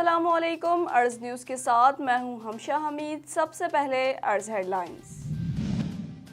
अस्सलामुअलैकुम। अर्ज न्यूज़ के साथ मैं हूं हमशा हमीद। सबसे पहले अर्ज हेडलाइंस।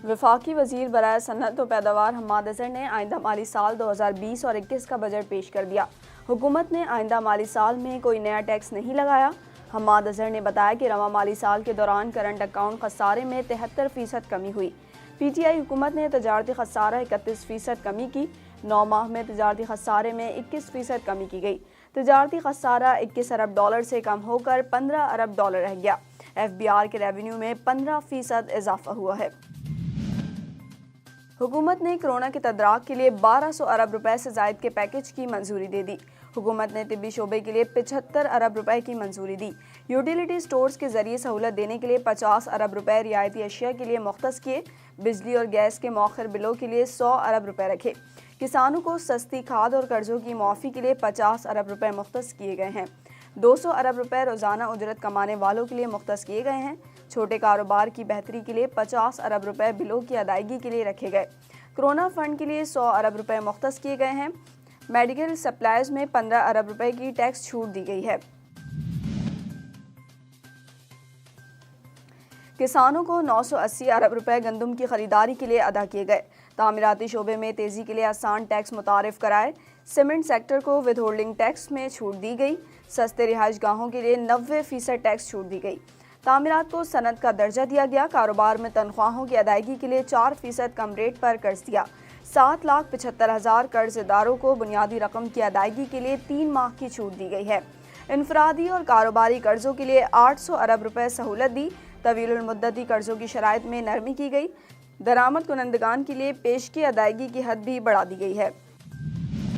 वफाकी वजीर बराए सन्नत व पैदावार हम्माद अजहर ने आइंदा माली साल 2020 और 21 का बजट पेश कर दिया। हुकूमत ने आइंदा माली साल में कोई नया टैक्स नहीं लगाया। हम्माद अजहर ने बताया कि रवा माली साल के दौरान करंट अकाउंट खसारे में 73% कमी हुई। PTI हुकूमत ने तजारती खसारा 31% कमी की। 9 माह में तजारती खसारे में 21% कमी की गई। तजारती खसारा 21 अरब डॉलर से कम होकर 15 अरब डॉलर रह गया। FBR के रेवेन्यू में 15% इजाफा हुआ है। हुकूमत ने कोरोना के तदराक के लिए 1200 अरब रुपए से जायद के पैकेज की मंजूरी दे दी। हुकूमत ने तिब्बी शोबे के लिए 75 अरब रुपए की मंजूरी दी। यूटिलिटी स्टोर्स के जरिए सहूलत देने के लिए 50 अरब रुपए रियायती अशिया के लिए मुख्तस किए। बिजली और गैस के मौखर बिलों के लिए 100 अरब रुपए रखे। किसानों को सस्ती खाद और कर्जों की माफ़ी के लिए 50 अरब रुपए मुख्तस किए गए हैं। 200 अरब रुपए रोज़ाना उजरत कमाने वालों के लिए मुख्तस किए गए हैं। छोटे कारोबार की बेहतरी के लिए 50 अरब रुपए बिलों की अदायगी के लिए रखे गए। कोरोना फंड के लिए 100 अरब रुपए मुख्तस किए गए हैं। मेडिकल सप्लाईज में 15 अरब रुपए की टैक्स छूट दी गई है। किसानों को 980 अरब रुपए गंदम की खरीदारी के लिए अदा किए गए। तामीराती शोबे में तेज़ी के लिए आसान टैक्स मुतारिफ कराए। सीमेंट सेक्टर को विद होल्डिंग टैक्स में छूट दी गई। सस्ते रिहाइश गाहों के लिए 90% टैक्स छूट दी गई। तामीरात को सनद का दर्जा दिया गया। कारोबार में तनख्वाहों की अदायगी के लिए 4% कम रेट पर कर्ज दिया। 7,75,000 कर्जदारों को बुनियादी रकम की अदायगी के लिए 3 माह की छूट दी गई है। इनफरादी और कारोबारी कर्जों के लिए 800 अरब रुपए सहूलत दी। तवीलुल मुद्दती कर्जों की शराइत में नरमी की गई। दरामद कुनंदगान के लिए पेशगी अदायगी की हद भी बढ़ा दी गई है।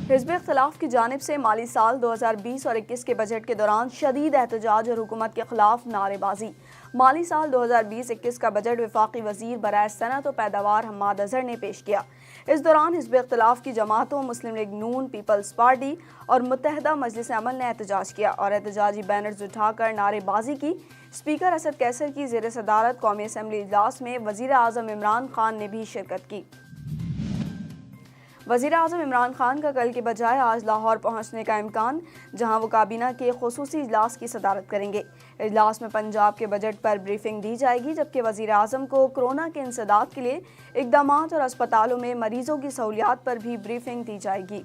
हिज़्ब इख्तिलाफ की जानिब से माली साल 2020 और 21 के बजट के दौरान शदीद एहतजाज और हुकूमत के खिलाफ नारेबाजी। माली साल 2020-21 का बजट वफाकी वजीर बराए सनत व पैदावार हम्माद अजहर ने पेश किया। इस दौरान हिज़्ब इख्तिलाफ की जमातों मुस्लिम लीग नून, पीपल्स पार्टी और मुत्तहदा मजलिस अमल ने एहतजाज किया और एहतजाजी बैनर्स उठाकर नारेबाजी की। स्पीकर असद कैसर की ज़ेर सदारत कौमी असम्बली इजलास में वज़ीर आज़म इमरान खान ने भी शिरकत की। वज़ीर आज़म इमरान खान का कल के बजाय आज लाहौर पहुंचने का इम्कान, जहां वो काबीना के खुसूसी इजलास की सदारत करेंगे। इजलास में पंजाब के बजट पर ब्रीफिंग दी जाएगी, जबकि वज़ीर आज़म को कोरोना के इंसदाद के लिए इक़दामात और अस्पतालों में मरीजों की सहूलियात पर भी ब्रीफिंग दी जाएगी।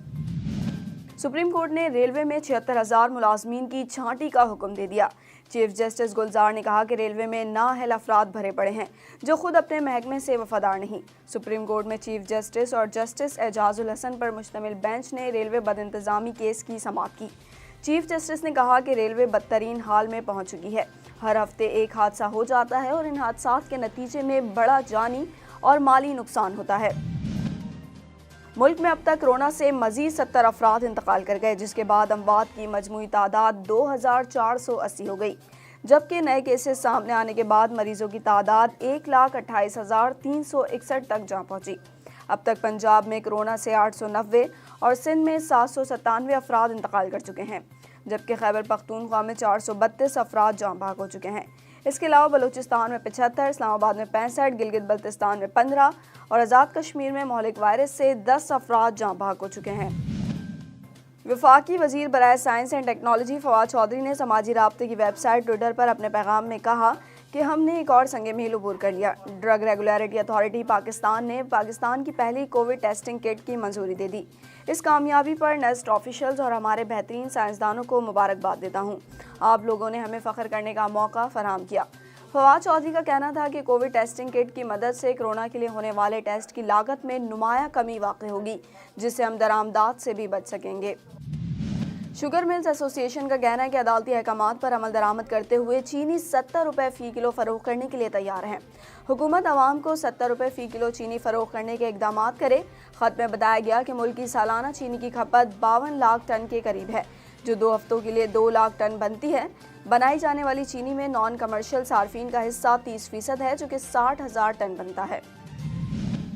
सुप्रीम कोर्ट ने रेलवे में 76,000 मुलाजमीन की छांटी का हुक्म दे दिया। चीफ जस्टिस गुलजार ने कहा कि रेलवे में नाअहल अफराद भरे पड़े हैं जो खुद अपने महकमे से वफादार नहीं। सुप्रीम कोर्ट में चीफ जस्टिस और जस्टिस एजाजुल हसन पर मुश्तमिल बेंच ने रेलवे बदइंतजामी केस की समाअत की। चीफ जस्टिस ने कहा कि रेलवे बदतरीन हाल में पहुंच चुकी है। हर हफ्ते एक हादसा हो जाता है और इन हादसात के नतीजे में बड़ा जानी और माली नुकसान होता है। मुल्क में अब तक कोरोना से मजीद 70 अफराद इंतकाल कर गए, जिसके बाद अमवात की मजमूई तादाद 2,480 हो गई, जबकि नए केसेस सामने आने के बाद मरीजों की तादाद 1,28,361 तक जा पहुंची। अब तक पंजाब में कोरोना से 890 और सिंध में 797 अफराद इंतकाल कर चुके हैं, जबकि खैबर पख्तूनख्वा में 432 अफराद जाँ भाग हो चुके हैं। इसके अलावा बलूचिस्तान में 75, इस्लामाबाद में 65, गिलगित बल्तिस्तान में 15 और आज़ाद कश्मीर में मोहलिक वायरस से 10 अफराद जाँ भाग हो चुके हैं। वफाकी वजीर बराए science and technology Fawad Chaudhry ने समाजी राब्ते की वेबसाइट ट्विटर पर अपने पैगाम में कहा कि हमने एक और संगे मील अबूर कर लिया। ड्रग रेगुलेटरी अथॉरिटी पाकिस्तान ने पाकिस्तान की पहली कोविड टेस्टिंग किट की मंजूरी दे दी। इस कामयाबी पर नेस्ट ऑफिशियल्स और हमारे बेहतरीन साइंसदानों को मुबारकबाद देता हूँ। आप लोगों ने हमें फ़ख्र करने का मौका फराहम किया। फवाद चौधरी का कहना था कि कोविड टेस्टिंग किट की मदद से कोरोना के लिए होने वाले टेस्ट की लागत में नुमाया कमी वाक़ई होगी, जिससे हम दरामदात से भी बच सकेंगे। शुगर मिल्स एसोसिएशन का कहना है कि अदालती अहकामात पर अमल दरामद करते हुए चीनी 70 रुपये फ़ी किलो फ़रोख्त करने के लिए तैयार है। हुकूमत आवाम को 70 रुपये फ़ी किलो चीनी फ़रोख्त करने के इक़दाम करे। ख़त में बताया गया कि मुल्क की सालाना चीनी की खपत 52 लाख टन के करीब है, जो 2 हफ्तों के लिए 2 लाख टन बनती है। बनाई जाने वाली चीनी में नॉन कमर्शियल सार्फिन का हिस्सा 30% है, जो कि 60,000 टन बनता है।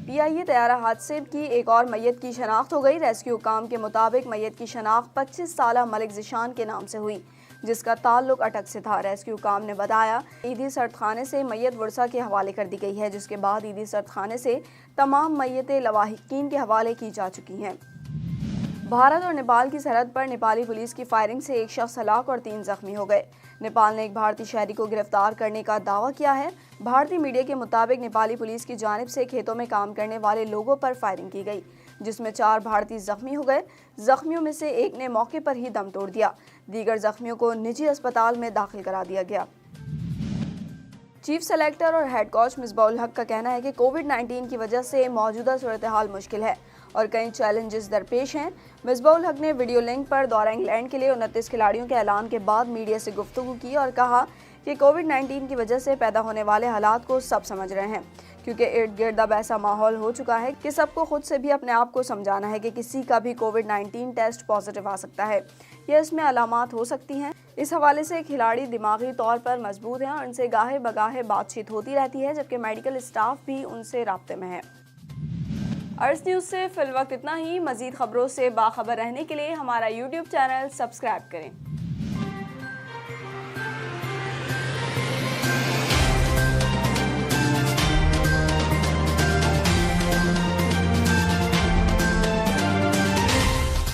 PIA तैयारा हादसे की एक और मैयत की शनाख्त हो गई। रेस्क्यू काम के मुताबिक मैयत की शनाख्त 25 साला मलिक ज़िशान के नाम से हुई, जिसका ताल्लुक अटक से था। रेस्क्यू काम ने बताया ईदी सर्दखाने से मैयत वर्षा के हवाले कर दी गई है, जिसके बाद ईदी सर्दखाने से तमाम मैयतें लवाहिकीन के हवाले की जा चुकी हैं। भारत और नेपाल की सरहद पर नेपाली पुलिस की फायरिंग से एक शख्स हलाक और 3 जख्मी हो गए। नेपाल ने एक भारतीय शहरी को गिरफ्तार करने का दावा किया है। भारतीय मीडिया के मुताबिक नेपाली पुलिस की जानिब से खेतों में काम करने वाले लोगों पर फायरिंग की गई, जिसमें 4 भारतीय जख्मी हो गए। जख्मियों में से एक ने मौके पर ही दम तोड़ दिया। दीगर जख्मियों को निजी अस्पताल में दाखिल करा दिया गया। चीफ सेलेक्टर और हेड कोच मिसबाउल हक का कहना है कि कोविड-19 की वजह से मौजूदा सूरत हाल मुश्किल है और कई चैलेंजेस दरपेश हैं। मिसबाउल हक ने वीडियो लिंक पर दौरा इंग्लैंड के लिए 29 खिलाड़ियों के ऐलान के बाद मीडिया से गुफ्तगू की और कहा कि कोविड-19 की वजह से पैदा होने वाले हालात को सब समझ रहे हैं, क्योंकि इर्द गिर्द अब ऐसा माहौल हो चुका है कि सबको खुद से भी अपने आप को समझाना है कि किसी का भी कोविड-19 टेस्ट पॉजिटिव आ सकता है या इसमें अलामात हो सकती हैं। इस हवाले से खिलाड़ी दिमागी तौर पर मजबूत हैं और उनसे गाहे बगाहे बातचीत होती रहती है, जबकि मेडिकल स्टाफ भी उनसे राब्ते में है। अर्स न्यूज़ से फिल वक्त इतना ही। मज़ीद खबरों से बाखबर रहने के लिए हमारा YouTube चैनल सब्सक्राइब करें।